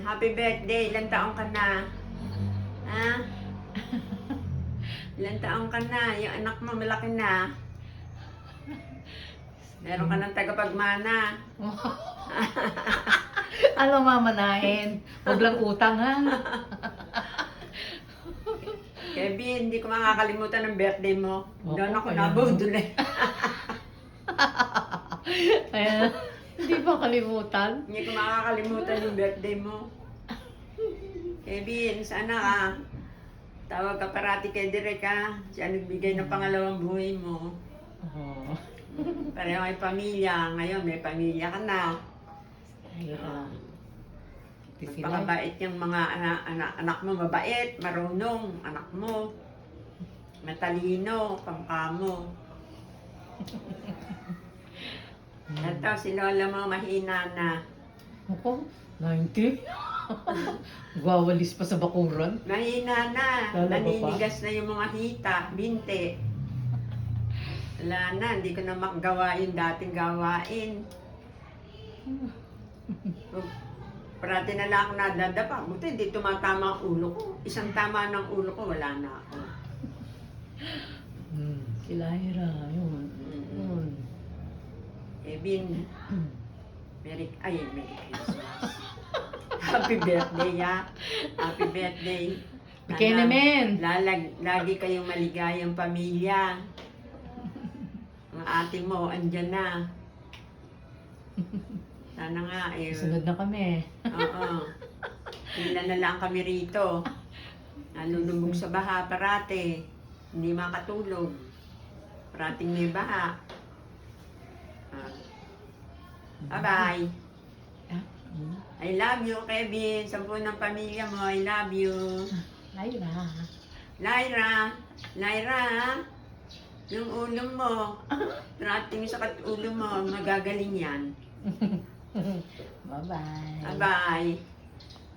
happy birthday. Ilang taong ka na? Ha? Ilang taong ka na? Yung anak mo malaki na. Meron ka ng tagapagmana. Ano mamanahin? Huwag lang utang ha. Kevin, hindi ko makakalimutan ng birthday mo. Oo, Doon ako kaya nabudol eh. Ayan. Hindi ba kalimutan? Hindi ko makakalimutan yung birthday mo. Kevin, sana ka. Tawag ka parati kay Direk ha. Siya nagbigay ng pangalawang buhay mo. Oo. Pareho may pamilya. Ngayon may pamilya ka na. Ayun. Magpakabait yung mga anak mo. Mabait, marunong. Anak mo. Matalino, pangkamo. Ito, si Lola mo mahina na. Ako, 90? Gwawalis pa sa bakuran? Mahina na. Lala mo pa? Naninigas na yung mga hita, binte. Wala na, hindi ko na makagawa yung dating gawain. Parati na lang ako nadadapa. Buti hindi tumatama ang ulo ko. Isang tama ng ulo ko, wala na ako. Si Lyra, yun. Yun. Kevin, Merry Christmas. Happy birthday, ya. Happy birthday. Bigay namin. Lagi kayong maligayang pamilya. Ang ating mo, andyan na. Sana nga eh. Sunod na kami. Oo. Ilan na lang kami rito. Nalulubog sa baha parate. Hindi makatulog. Parating may baha. Bye-bye. I love you, Kevin. Sampu ng pamilya mo, I love you. Lyra. Lyra, yung ulo mo, parating sa ulo mo, magagaling yan. Bye-bye. Bye-bye.